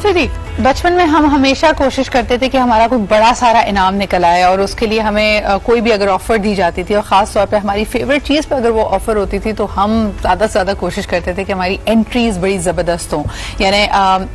आफरीदी, बचपन में हम हमेशा कोशिश करते थे कि हमारा कोई बड़ा सारा इनाम निकल आए और उसके लिए हमें कोई भी अगर ऑफर दी जाती थी और खास तौर पे हमारी फेवरेट चीज पे अगर वो ऑफर होती थी तो हम ज्यादा से ज्यादा कोशिश करते थे कि हमारी एंट्रीज बड़ी जबरदस्त हों। यानी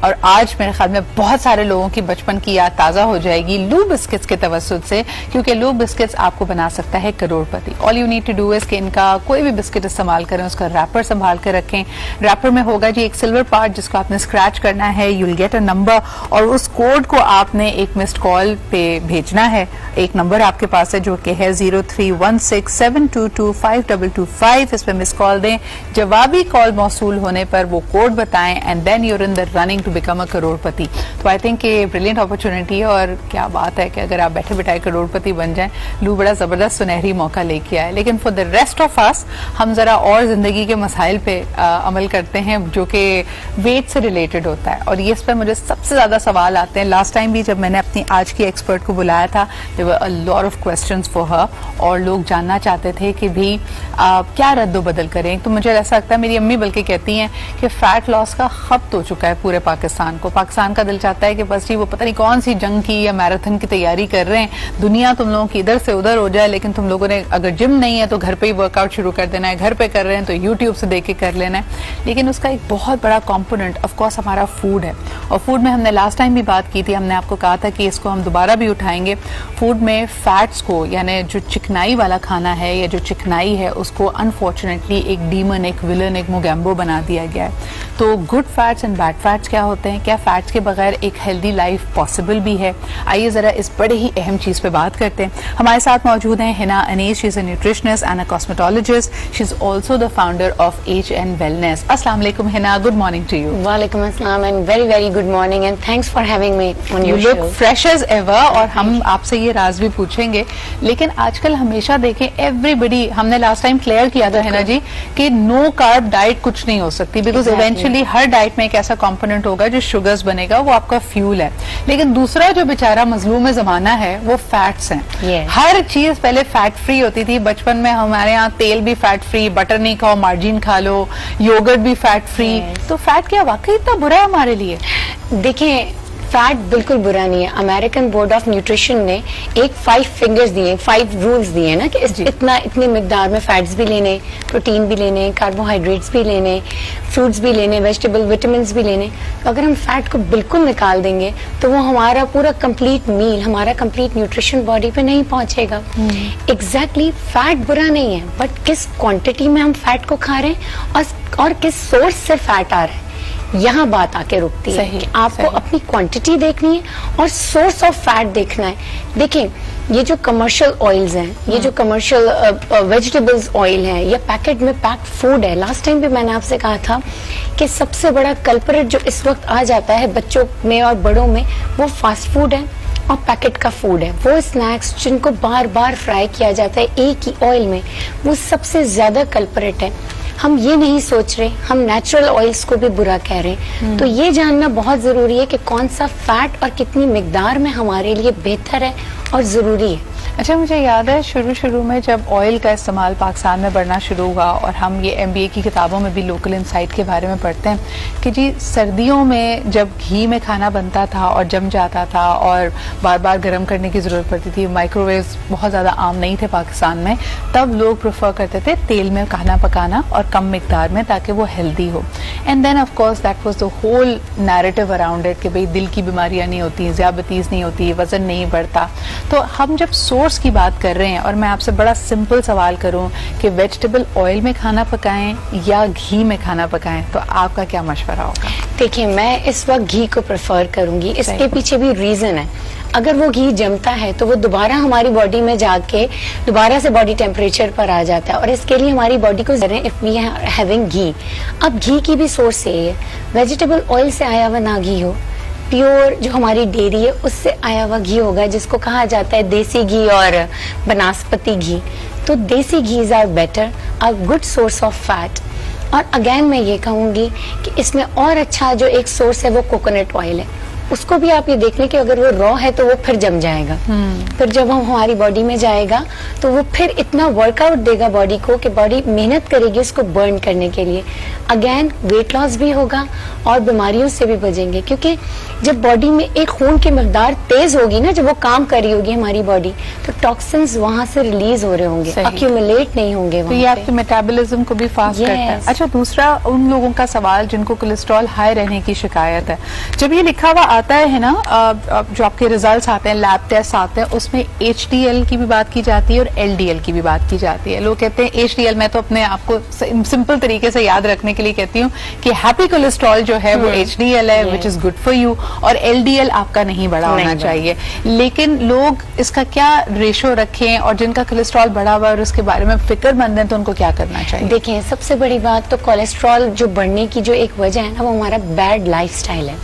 और आज मेरे ख्याल में बहुत सारे लोगों की बचपन की याद ताजा हो जाएगी लू बिस्किट्स के तवस्सुत से, क्योंकि लू बिस्किट्स आपको बना सकता है करोड़पति। All you need to do is कि इनका कोई भी बिस्किट इस्तेमाल करें, उसका रैपर संभाल कर रखें। रैपर में होगा जी एक सिल्वर पार्ट जिसको आपने स्क्रैच करना है, you will get a number और उस कोड को आपने एक मिस्ड कॉल पे भेजना है। एक नंबर आपके पास है जो कि है 031672252225। इस पे मिस कॉल दें, जवाबी कॉल मौसूल होने पर वो कोड बताएं and then you're in the running to become a करोड़पति। तो आई थिंक ये ब्रिलियंट अपॉर्चुनिटी है और क्या बात है कि अगर आप बैठे बिठाए करोड़पति बन जाएं। लू बड़ा जबरदस्त सुनहरी मौका लेके आए। लेकिन for the rest of us हम जरा और जिंदगी के मसाइल पे अमल करते हैं जो कि वेट से रिलेटेड होता है और ये इस पर मुझे सबसे ज्यादा सवाल आते हैं। लास्ट टाइम भी जब मैंने अपनी आज की एक्सपर्ट को बुलाया था there were a lot of questions for her और लोग जानना चाहते थे कि भी क्या रद्दो बदल करें। तो मुझे ऐसा लगता है, मेरी अम्मी बल्कि कहती हैं कि फैट लॉस का खप्त हो चुका है पूरे पाकिस्तान को। पाकिस्तान का दिल चाहता है कि बस जी वो पता नहीं कौन सी जंग की या मैराथन की तैयारी कर रहे हैं, दुनिया तुम लोगों की इधर से उधर हो जाए, लेकिन तुम लोगों ने अगर जिम नहीं है तो घर पे ही वर्कआउट शुरू कर देना है, घर पे कर रहे हैं तो यूट्यूब से देख के कर लेना है। लेकिन उसका एक बहुत बड़ा कॉम्पोनेंट ऑफकोर्स हमारा फूड है और फूड में हमने लास्ट टाइम भी बात की थी, हमने आपको कहा था कि इसको हम दोबारा भी उठाएंगे। फूड में फैट्स को यानी जो चिकनाई वाला खाना है या जो चिकनाई है उसको अनफॉर्चुनेटली एक डीमन, एक विलन, एक मोगैम्बो बना दिया गया है। तो good fats and bad fats क्या होते हैं, क्या फैट्स के बगैर एक हेल्दी लाइफ पॉसिबल भी है? आइए जरा इस बड़े ही अहम चीज पे बात करते हैं। हमारे साथ मौजूद हैं Hina Anees, she is a nutritionist and a cosmetologist, she is also the founder of H&N Wellness। अस्सलाम वालेकुम Hina, good morning to you. वालेकुम अस्सलाम and very very good morning and thanks for having me on your show. You look fresh as ever और हम आपसे ये राज भी पूछेंगे। लेकिन आजकल हमेशा देखें एवरीबडी, हमने लास्ट टाइम क्लियर किया था हिना जी कि नो कार्ब डाइट कुछ नहीं हो सकती, बिकॉज इवेंचुअली हर डाइट में एक ऐसा कंपोनेंट होगा जो शुगर्स बनेगा, वो आपका फ्यूल है। लेकिन दूसरा जो बेचारा मजलूम जमाना है वो फैट्स हैं। हर चीज पहले फैट फ्री होती थी। बचपन में हमारे यहाँ तेल भी फैट फ्री, बटर नहीं खाओ मार्जिन खा लो, योगर्ट भी फैट फ्री। तो फैट क्या वाकई इतना बुरा है हमारे लिए? देखिए, फैट बिल्कुल बुरा नहीं है। अमेरिकन बोर्ड ऑफ न्यूट्रिशन ने एक 5 फिंगर्स दिए, 5 रूल्स दिए ना कि इतनी मिकदार में फैट्स भी लेने, प्रोटीन भी लेने, कार्बोहाइड्रेट्स भी लेने, फ्रूट्स भी लेने, वेजिटेबल विटामिन भी लेने। तो अगर हम फैट को बिल्कुल निकाल देंगे तो वो हमारा पूरा कंप्लीट मील, हमारा कंप्लीट न्यूट्रिशन बॉडी पे नहीं पहुंचेगा। एग्जैक्टली फैट बुरा नहीं है, बट किस क्वांटिटी में हम फैट को खा रहे हैं और किस सोर्स से फैट आ रहा है, यहाँ बात आके रुकती है कि आपको अपनी क्वांटिटी देखनी है और सोर्स ऑफ फैट देखना है। देखिए, ये जो कमर्शियल ऑयल्स हैं, ये जो कमर्शियल वेजिटेबल्स ऑयल है या पैकेट में पैक्ड फूड है, लास्ट टाइम भी मैंने आपसे कहा था कि सबसे बड़ा कल्परेट जो इस वक्त आ जाता है बच्चों में और बड़ों में, वो फास्ट फूड है और पैकेट का फूड है। वो स्नैक्स जिनको बार बार फ्राई किया जाता है एक ही ऑयल में, वो सबसे ज्यादा कल्परेट है। हम ये नहीं सोच रहे, हम नेचुरल ऑयल्स को भी बुरा कह रहे हैं। तो ये जानना बहुत जरूरी है कि कौन सा फैट और कितनी मिकदार में हमारे लिए बेहतर है और जरूरी है। अच्छा, मुझे याद है शुरू में जब ऑयल का इस्तेमाल पाकिस्तान में बढ़ना शुरू हुआ और हम ये MBA की किताबों में भी लोकल इनसाइट के बारे में पढ़ते हैं कि जी सर्दियों में जब घी में खाना बनता था और जम जाता था और बार बार गर्म करने की ज़रूरत पड़ती थी, माइक्रोवेव्स बहुत ज़्यादा आम नहीं थे पाकिस्तान में, तब लोग प्रेफर करते थे तेल में खाना पकाना और कम मिकदार में ताकि वो हेल्दी हो। And then of course that was the whole narrative around it कि भाई दिल की बीमारियां नहीं होती, ज़ियाबतीस नहीं होती, वजन नहीं बढ़ता। तो हम जब सोर्स की बात कर रहे हैं और मैं आपसे बड़ा सिंपल सवाल करूं कि वेजिटेबल ऑयल में खाना पकाएं या घी में खाना पकाएं, तो आपका क्या मशवरा होगा? देखिए, मैं इस वक्त घी को प्रेफर करूंगी। इसके पीछे भी रीजन है। अगर वो घी जमता है तो वो दोबारा हमारी बॉडी में जाके दोबारा से बॉडी टेम्परेचर पर आ जाता है और इसके लिए हमारी बॉडी को इफ वी आर हैविंग घी। अब घी की भी सोर्स यही है, वेजिटेबल ऑयल से आया हुआ ना घी हो, प्योर जो हमारी डेयरी है उससे आया हुआ घी होगा, जिसको कहा जाता है देसी घी और बनास्पति घी। तो desi ghees are better, are good source of fat. और अगेन मैं ये कहूंगी कि इसमें और अच्छा जो एक सोर्स है वो कोकोनट ऑयल है। उसको भी आप ये देख लें कि अगर वो रॉ है तो वो फिर जम जाएगा, फिर जब हम हमारी बॉडी में जाएगा तो वो फिर इतना वर्कआउट देगा बॉडी को कि बॉडी मेहनत करेगी उसको बर्न करने के लिए। अगेन वेट लॉस भी होगा और बीमारियों से भी बचेंगे, क्योंकि जब बॉडी में एक खून की मकदार तेज होगी ना, जब वो काम कर रही होगी हमारी बॉडी, तो टॉक्सिन्स वहां से रिलीज हो रहे होंगे, अक्यूमुलेट नहीं होंगे, तो ये आपके मेटाबॉलिज्म को भी फास्ट करता है। अच्छा, दूसरा उन लोगों का सवाल जिनको कोलेस्ट्रॉल हाई रहने की शिकायत है, जब ये लिखा हुआ आता है ना, जो आपके रिजल्ट्स आते हैं, लैब टेस्ट आते हैं, उसमें HDL की भी बात की जाती है और LDL की भी बात की जाती है। लोग कहते हैं HDL, मैं तो अपने आपको सिंपल तरीके से याद रखने के लिए कहती हूँ कि हैप्पी कोलेस्ट्रॉल जो है वो HDL है, which is good for you, और LDL आपका नहीं बड़ा होना चाहिए। लेकिन लोग इसका क्या रेशो रखें, और जिनका कोलेस्ट्रॉल बढ़ा हुआ और उसके बारे में फिक्रमंद है तो उनको क्या करना चाहिए? देखिए, सबसे बड़ी बात तो कोलेस्ट्रॉल जो बढ़ने की जो एक वजह है ना, वो हमारा बैड लाइफस्टाइल है,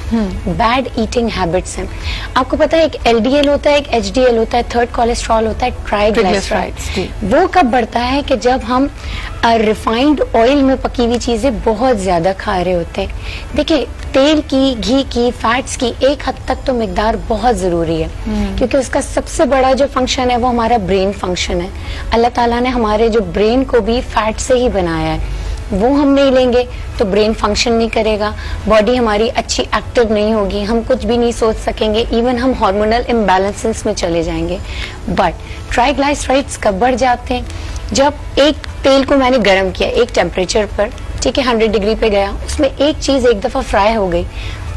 बैड ईटिंग हैबिट्स हैं। आपको पता है एक LDL होता है, एक HDL होता है, थर्ड कोलेस्ट्रॉल होता है ट्राइग्लिसराइड्स। वो कब बढ़ता है कि जब हम रिफाइंड ऑयल में पकी हुई चीजें बहुत ज्यादा खा रहे होते हैं। देखिए, तेल की, घी की, फैट्स की एक हद तक तो मिकदार बहुत जरूरी है, क्योंकि उसका सबसे बड़ा जो फंक्शन है वो हमारा ब्रेन फंक्शन है। अल्लाह ताला ने हमारे जो ब्रेन को भी फैट से ही बनाया है, वो हम नहीं लेंगे तो ब्रेन फंक्शन नहीं करेगा, बॉडी हमारी अच्छी एक्टिव नहीं होगी, हम कुछ भी नहीं सोच सकेंगे, इवन हम हार्मोनल इम्बैलेंसेस में चले जाएंगे। बट ट्राइग्लिसराइड्स कब बढ़ जाते हैं? जब एक तेल को मैंने गर्म किया एक टेम्परेचर पर, ठीक है, 100 डिग्री पे गया, उसमें एक चीज एक दफा फ्राई हो गई,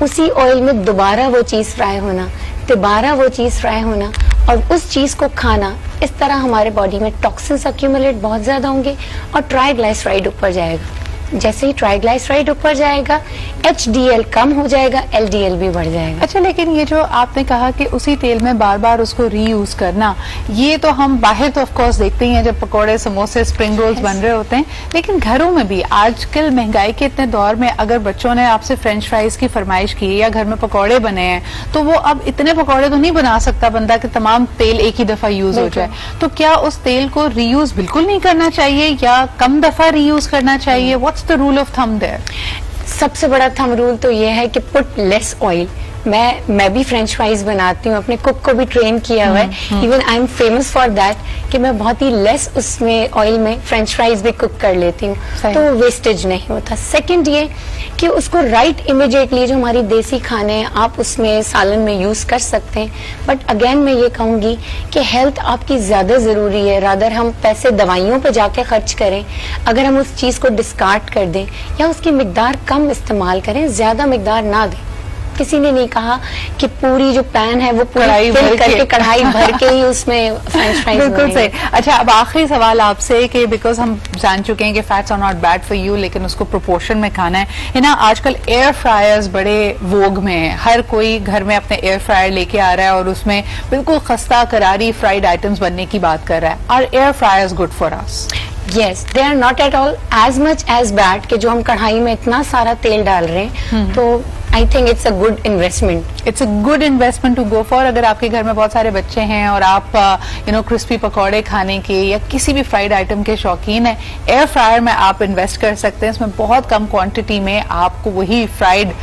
उसी ऑयल में दोबारा वो चीज फ्राई होना, दोबारा वो चीज फ्राई होना और उस चीज को खाना, इस तरह हमारे बॉडी में टॉक्सिन्स अक्यूमुलेट बहुत ज्यादा होंगे और ट्राइग्लिसराइड ऊपर जाएगा। जैसे ही ट्राइग्लिसराइड ऊपर जाएगा, HDL कम हो जाएगा, LDL भी बढ़ जाएगा। अच्छा, लेकिन ये जो आपने कहा कि उसी तेल में बार बार उसको रीयूज करना, ये तो हम बाहर तो ऑफ कोर्स देखते ही हैं जब पकोड़े, समोसे, स्प्रिंग रोल्स बन रहे होते हैं, लेकिन घरों में भी आजकल महंगाई के इतने दौर में अगर बच्चों ने आपसे फ्रेंच फ्राइज की फरमाइश की या घर में पकौड़े बने हैं, तो वो अब इतने पकौड़े तो नहीं बना सकता बंदा कि तमाम तेल एक ही दफा यूज हो जाए। तो क्या उस तेल को रीयूज बिल्कुल नहीं करना चाहिए या कम दफा रीयूज करना चाहिए? What's the rule of thumb there? सबसे बड़ा थंब रूल तो ये है कि पुट लेस ऑयल। मैं भी फ्रेंच फ्राइज बनाती हूँ, अपने कुक को भी ट्रेन किया हुआ है, even I am famous for that, कि मैं बहुत ही लेस उसमें ऑयल में फ्रेंच फ्राइज भी कुक कर लेती हूँ, तो वेस्टेज नहीं होता। सेकंड ये कि उसको राइट इमीडिएटली, जो हमारी देसी खाने हैं आप उसमें सालन में यूज कर सकते हैं, बट अगेन मैं ये कहूंगी कि हेल्थ आपकी ज्यादा जरूरी है, रादर हम पैसे दवाइयों पे जाके खर्च करें, अगर हम उस चीज को डिस्कार्ड कर दें या उसकी मिकदार कम इस्तेमाल करें, ज्यादा मिकदार ना दें। किसी ने नहीं कहा कि पूरी जो पैन है वो पूरी फिल करके कढ़ाई भर के ही उसमें फ्रेंच फ्राइज। बिल्कुल सही। अच्छा, अब आखिरी सवाल आपसे कि बिकॉज हम जान चुके हैं कि fats are not bad for you, लेकिन उसको प्रोपोर्शन में खाना है ना। आजकल एयर फ्रायर्स बड़े वोग में है, हर कोई घर में अपने एयर फ्रायर लेके आ रहा है और उसमें बिल्कुल खस्ता करारी फ्राइड आइटम्स बनने की बात कर रहा है। Are air fryers good for us? Yes, they are not at all as much as bad कि जो हम कढ़ाई में इतना सारा तेल डाल रहे हैं, तो I think it's a good investment. It's a good investment to go for. अगर आपके घर में बहुत सारे बच्चे हैं और आप क्रिस्पी पकौड़े खाने के या किसी भी फ्राइड आइटम के शौकीन हैं, एयर फ्रायर में आप इन्वेस्ट कर सकते हैं। इसमें बहुत कम क्वांटिटी में आपको वही फ्राइड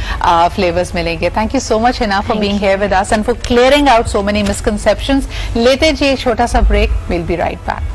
फ्लेवर्स मिलेंगे। Thank you so much Hina for being here with us and for clearing out so many misconceptions. लेते जी एक छोटा सा break, will be right back.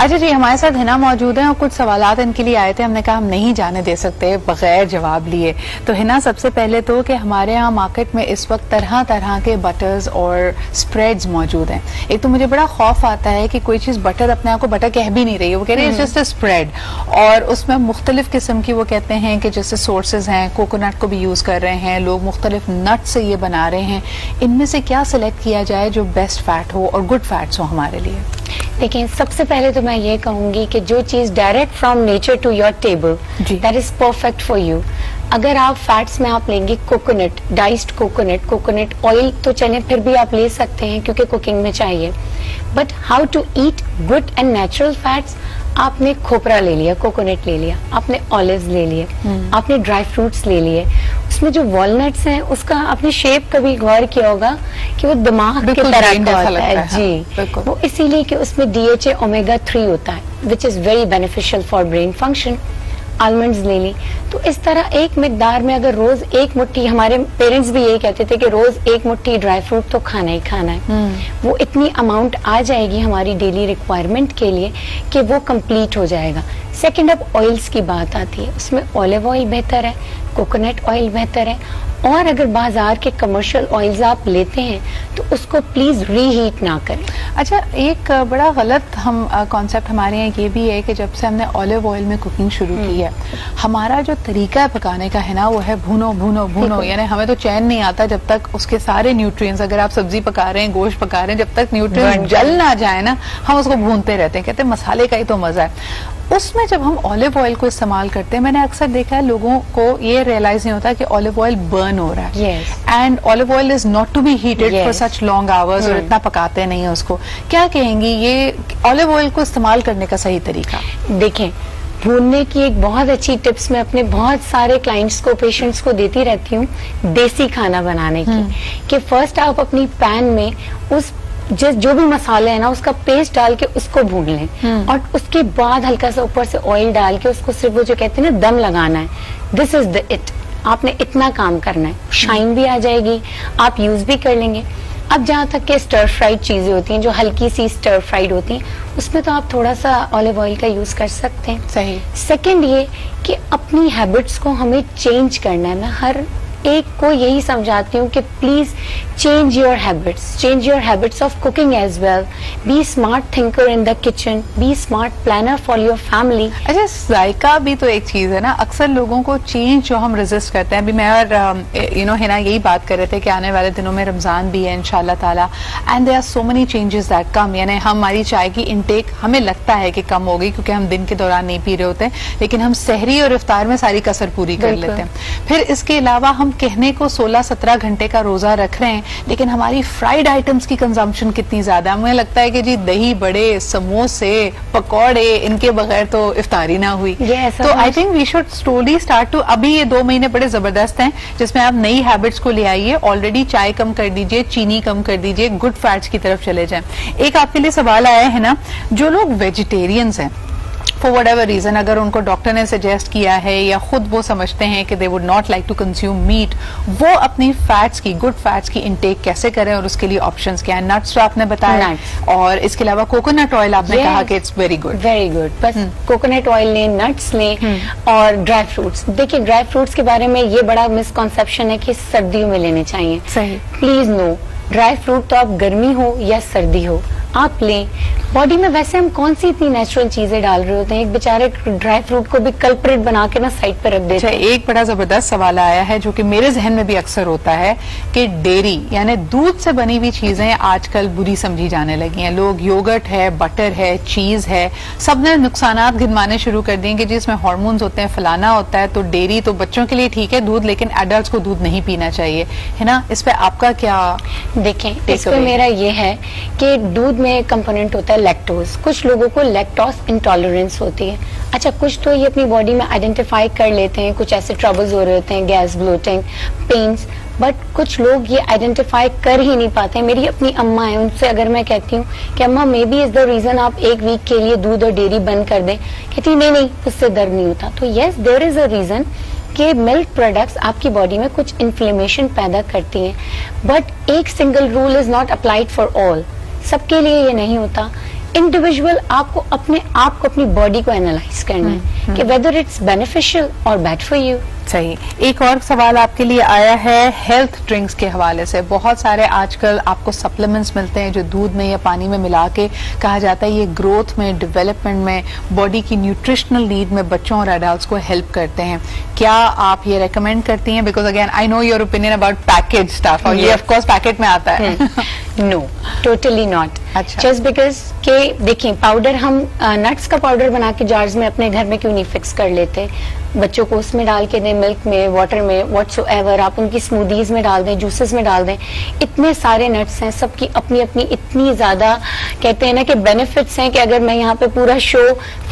अच्छा जी, हमारे साथ हिना मौजूद हैं और कुछ सवालात इनके लिए आए थे, हमने कहा हम नहीं जाने दे सकते बगैर जवाब लिए। तो हिना, सबसे पहले तो कि हमारे यहाँ मार्केट में इस वक्त तरह तरह के बटर्स और स्प्रेड्स मौजूद हैं। एक तो मुझे बड़ा खौफ आता है कि कोई चीज बटर अपने आप को बटर कह भी नहीं रही है, वो कह रही है जस्ट अ स्प्रेड, और उसमें मुख्तलिफ किस्म की वो कहते हैं कि जैसे सोर्सेज हैं, कोकोनट को भी यूज कर रहे हैं लोग, मुख्तलिफ नट से ये बना रहे हैं। इनमें से क्या सिलेक्ट किया जाए जो बेस्ट फैट हो और गुड फैट्स हो हमारे लिए? देखिए, सबसे पहले तो मैं ये कहूंगी कि जो चीज direct from nature to your table, that is perfect for you. अगर आप फैट्स में आप लेंगे coconut, diced coconut, coconut oil तो चले फिर भी आप ले सकते हैं क्योंकि कुकिंग में चाहिए, but how to eat good and natural fats. आपने खोपरा ले लिया, कोकोनट ले लिया, आपने ऑलिव्स ले लिए, आपने ड्राई फ्रूट्स ले लिए, उसमें जो वॉलनट्स हैं उसका आपने शेप कभी गौर किया होगा कि वो दिमाग की तरह का होता है जी, वो इसीलिए कि उसमें DHA ओमेगा 3 होता है which is very beneficial for brain function. Almonds ले ली तो इस तरह एक मिकदार में अगर रोज एक मुट्ठी, हमारे पेरेंट्स भी यही कहते थे कि रोज एक मुट्ठी ड्राई फ्रूट तो खाना ही खाना है, वो इतनी अमाउंट आ जाएगी हमारी डेली रिक्वायरमेंट के लिए कि वो कंप्लीट हो जाएगा। सेकंड, अब ऑयल्स की बात आती है, उसमें ऑलिव ऑयल बेहतर है, कोकोनट ऑयल बेहतर है, और अगर बाजार के कमर्शियल ऑयल्स आप लेते हैं तो उसको प्लीज रीहीट ना करें। अच्छा, एक बड़ा गलत हम कॉन्सेप्ट हमारे यहाँ ये भी है कि जब से हमने ऑलिव ऑयल में कुकिंग शुरू की है, हमारा जो तरीका पकाने का है ना वो है भूनो भूनो भूनो, यानी हमें तो चैन नहीं आता जब तक उसके सारे न्यूट्रिएंट्स, अगर आप सब्जी पका रहे हैं, गोश्त पका रहे हैं, जब तक न्यूट्रिएंट्स जल ना जाए ना हम उसको भूनते रहते हैं, कहते हैं मसाले का ही तो मजा है। उसमें जब हम ऑलिव ऑयल को इस्तेमाल करते हैं, मैंने अक्सर देखा है लोगों को ये रियलाइज नहीं होता कि ऑलिव ऑयल बर्न हो रहा है, and olive oil is not to be heated for such long hours, और इतना पकाते नहीं है उसको। क्या कहेंगी ये ऑलिव ऑयल को इस्तेमाल करने का सही तरीका? देखें, भूनने की एक बहुत अच्छी टिप्स मैं अपने बहुत सारे क्लाइंट्स को, पेशेंट्स को देती रहती हूँ देसी खाना बनाने की, कि फर्स्ट आप अपनी पैन में उस जो भी मसाले है ना उसका पेस्ट डाल के उसको भून लें, और उसके बाद हल्का सा ऊपर से ऑयल डाल के उसको सिर्फ वो जो कहते हैं ना दम लगाना है। दिस इज द इट, आपने इतना काम करना है, शाइन भी आ जाएगी, आप यूज भी कर लेंगे। अब जहाँ तक के स्टर फ्राइड चीजें होती हैं जो हल्की सी स्टर फ्राइड होती हैं, उसमें तो आप थोड़ा सा ऑलिव ऑयल का यूज कर सकते हैं। सही। सेकंड ये कि अपनी हैबिट्स को हमें चेंज करना है। मैं हर एक को यही समझाती हूँ कि please change your habits of cooking as well, be smart thinker in the kitchen, be smart planner for your family. अच्छा, जायका भी तो एक चीज है ना, अक्सर लोगों को चेंज जो हम रेजिस्ट करते हैं, अभी मैं और हिना यही बात कर रहे थे कि आने वाले दिनों में रमजान भी है इंशाल्लाह ताला, and there are so many changes that come, यानी हमारी चाय की इनटेक हमें लगता है कि कम हो गई क्योंकि हम दिन के दौरान नहीं पी रहे होते हैं, लेकिन हम सहरी और इफ्तार में सारी कसर पूरी कर लेते हैं। फिर इसके अलावा हम कहने को 16-17 घंटे का रोजा रख रहे हैं, लेकिन हमारी फ्राइड आइटम्स की कंजम्पशन कितनी ज्यादा है। मुझे लगता है कि जी दही बड़े, समोसे, पकौड़े, इनके बगैर तो इफ्तारी ना हुई। तो I think we should slowly start to, अभी ये 2 महीने बड़े जबरदस्त हैं जिसमें आप नई हैबिट्स को ले आइए। ऑलरेडी चाय कम कर दीजिए, चीनी कम कर दीजिए, गुड फैट्स की तरफ चले जाएं। एक आपके लिए सवाल आया है ना, जो लोग वेजिटेरियंस हैं फॉर वट एवर रीजन, अगर उनको डॉक्टर ने सजेस्ट किया है या खुद वो समझते हैं कि they would not like to consume meat, वो अपनी फैट्स की, गुड फैट्स की इंटेक कैसे करें और उसके लिए ऑप्शंस क्या है? नट्स तो आपने बताया, और इसके अलावा कोकोनट ऑयल आपने कहा कि इट्स वेरी गुड। बस कोकोनट ऑयल लें, नट्स लें, और ड्राई फ्रूट्स। देखिए, ड्राई फ्रूट्स के बारे में ये बड़ा मिसकॉन्सेप्शन है कि सर्दियों में लेने चाहिए। सही। प्लीज नो, ड्राई फ्रूट तो आप गर्मी हो या सर्दी हो आप लें। बॉडी में वैसे हम कौन सी इतनी नेचुरल चीजें डाल रहे होते हैं, एक बेचारे ड्राई फ्रूट को भी कल्प्रिट बना के ना साइड पर रख देते हैं। एक बड़ा जबरदस्त सवाल आया है जो कि मेरे जहन में भी अक्सर होता है कि डेयरी यानी दूध से बनी हुई चीजें आजकल बुरी समझी जाने लगी हैं। लोग योगर्ट है, बटर है, चीज है, सबने नुकसानात गिनवाने शुरू कर दिए कि जी इसमें हार्मोन्स होते हैं, फलाना होता है। तो डेयरी तो बच्चों के लिए ठीक है दूध, लेकिन एडल्ट्स को दूध नहीं पीना चाहिए, है ना? इस पे आपका क्या? देखें, इस पे मेरा ये है कि दूध में कंपोनेंट होता है लैक्टोज। कुछ लोगों को लैक्टोज इंटॉलरेंस होती है। अच्छा, कुछ तो ये अपनी बॉडी में आइडेंटिफाई कर लेते हैं, कुछ ऐसे ट्रबल्स हो रहे होते हैं, गैस, ब्लोटिंग, पेन्स, बट कुछ लोग ये आइडेंटिफाई कर ही नहीं पाते। मेरी अपनी अम्मा है, उनसे अगर मैं कहती हूँ कि अम्मा may be is the reason आप एक वीक के लिए दूध और डेयरी बंद कर दें, कहती नहीं, उससे दर्द नहीं होता। तो yes, there is a reason कि मिल्क प्रोडक्ट्स आपकी बॉडी में कुछ इन्फ्लेमेशन पैदा करती हैं, बट एक single rule is not applied for all. सबके लिए ये नहीं होता। इंडिविजुअल आपको अपने आप को, अपनी बॉडी को एनालाइज करना है कि वेदर इट्स बेनिफिशियल और बैड फॉर यू। सही। एक और सवाल आपके लिए आया है हेल्थ ड्रिंक्स के हवाले से। बहुत सारे आजकल आपको सप्लीमेंट्स मिलते हैं जो दूध में या पानी में मिला के कहा जाता है ये ग्रोथ में, डेवलपमेंट में, बॉडी की न्यूट्रिशनल नीड में बच्चों और एडल्ट्स को हेल्प करते हैं। क्या आप ये रेकमेंड करती हैं? Because again I know your opinion about package stuff, और ये ऑफ कोर्स पैकेट में आता है। No, totally not. अच्छा। जस्ट बिकॉज के देखिए, पाउडर हम नट्स का पाउडर बना के जार्स में अपने घर में क्यों नहीं फिक्स कर लेते? बच्चों को उसमें डाल के दें, मिल्क में, वाटर में, व्हाटसोएवर, आप उनकी स्मूदीज में डाल दें, जूसेस में डाल दें। इतने सारे नट्स हैं, सबकी अपनी अपनी इतनी ज्यादा कहते हैं ना कि बेनिफिट्स हैं कि अगर मैं यहाँ पे पूरा शो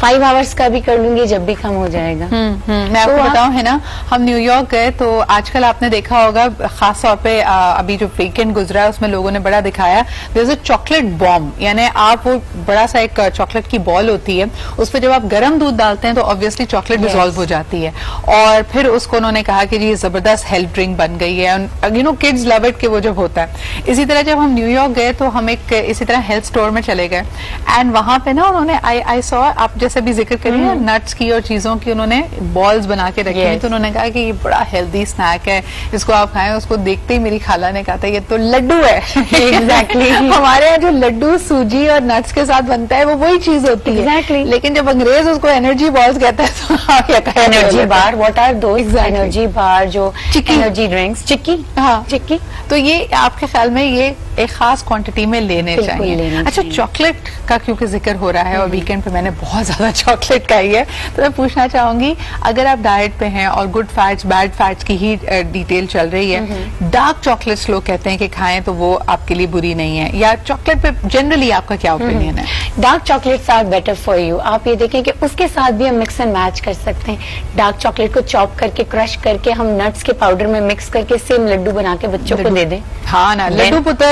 5 आवर्स का भी कर लूंगी जब भी कम हो जाएगा। मैं आपको बताऊं, है ना, हम न्यूयॉर्क गए तो आजकल आपने देखा होगा, खास तौर पे अभी जो वीकेंड गुजरा है उसमें लोगों ने बड़ा दिखाया, there is a chocolate bomb, यानी आप वो बड़ा सा एक चॉकलेट की बॉल होती है, उस पर जब आप गर्म दूध डालते हैं तो ऑब्वियसली चॉकलेट डिसॉल्व हो जाती है, और फिर उसको उन्होंने कहा कि जी ये जबरदस्त हेल्थ ड्रिंक बन गई है, you know kids love it, कि वो जब होता है। इसी तरह जब हम न्यूयॉर्क गए तो हम एक इसी तरह हेल्थ स्टोर में चले गए, एंड वहां पे ना उन्होंने आई सॉ, आप जैसे भी जिक्र करिए नट्स की और चीजों की, उन्होंने बॉल्स बना के रखी हैं, तो उन्होंने कहा कि ये बड़ा हेल्दी स्नैक है, इसको आप खाएं। उसको देखते ही मेरी खाला ने कहा था ये तो लड्डू है। एग्जैक्टली हमारे यहाँ जो लड्डू सूजी और नट्स के साथ बनता है वो वही चीज होती है, लेकिन जब अंग्रेज उसको एनर्जी बॉल्स कहता है तो energy bar, what are those energy bar, जो एनर्जी ड्रिंक्स, चिक्की, हाँ चिक्की। तो ये आपके ख्याल में ये एक खास क्वांटिटी में लेने चाहिए। अच्छा, चॉकलेट का क्योंकि जिक्र हो रहा है और वीकेंड पे मैंने बहुत ज्यादा चॉकलेट खाई है, तो मैं पूछना चाहूंगी, अगर आप डाइट पे हैं और गुड फैट्स बैड फैट्स की ही डिटेल चल रही है, डार्क चॉकलेट्स लोग कहते हैं कि खाएं तो वो आपके लिए बुरी नहीं है, या चॉकलेट पे जनरली आपका क्या ओपिनियन है? Dark chocolates are better for you. आप ये देखें कि उसके साथ भी हम मिक्स एंड मैच कर सकते हैं। डार्क चॉकलेट को चॉप करके, क्रश करके, हम नट्स के पाउडर में मिक्स करके सेम लड्डू बना के बच्चों को दे दें। हाँ ना, लड्डू पुत्र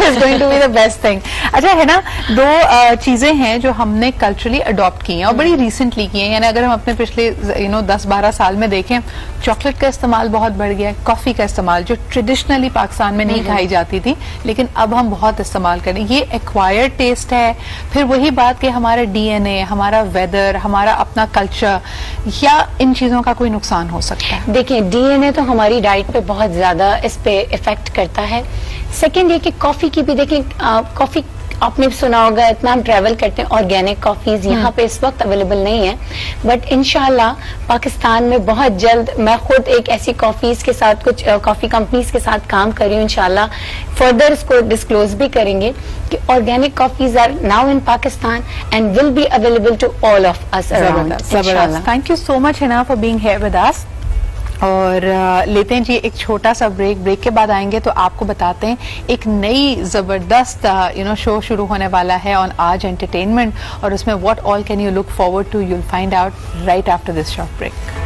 is going to be the best thing. अच्छा है ना, दो चीजें हैं जो हमने कल्चरली अडॉप्ट की हैं और बड़ी रिसेंटली की हैं, यानी अगर हम अपने पिछले 10-12 साल में देखें, चॉकलेट का इस्तेमाल बहुत बढ़ गया है, कॉफी का इस्तेमाल जो ट्रेडिशनली पाकिस्तान में नहीं खाई जाती थी, लेकिन अब हम बहुत इस्तेमाल करें। ये एक्वायर्ड टेस्ट है, फिर वही बात कि हमारा डीएनए, हमारा वेदर, हमारा अपना कल्चर, या इन चीजों का कोई नुकसान हो सकता है? देखिए, डीएनए तो हमारी डाइट पे बहुत ज्यादा इस पे इफेक्ट करता है। सेकेंड ये कि कॉफी की भी देखें, कॉफी आपने सुना होगा, इतना हम ट्रैवल करते हैं, ऑर्गेनिक कॉफीज यहाँ पे इस वक्त अवेलेबल नहीं है, बट इंशाल्लाह पाकिस्तान में बहुत जल्द, मैं खुद एक ऐसी कॉफीज के साथ, कुछ कॉफी कंपनीज के साथ काम कर रही हूँ, इंशाल्लाह फर्दर इसको डिस्क्लोज भी करेंगे कि organic coffees are now in Pakistan and will be available to all of us around. Thank you so much Hina for being here with us. और लेते हैं जी एक छोटा सा ब्रेक के बाद आएंगे तो आपको बताते हैं एक नई जबरदस्त शो शुरू होने वाला है ऑन आज एंटरटेनमेंट, और उसमें what all can you look forward to, you will find out right after this short break.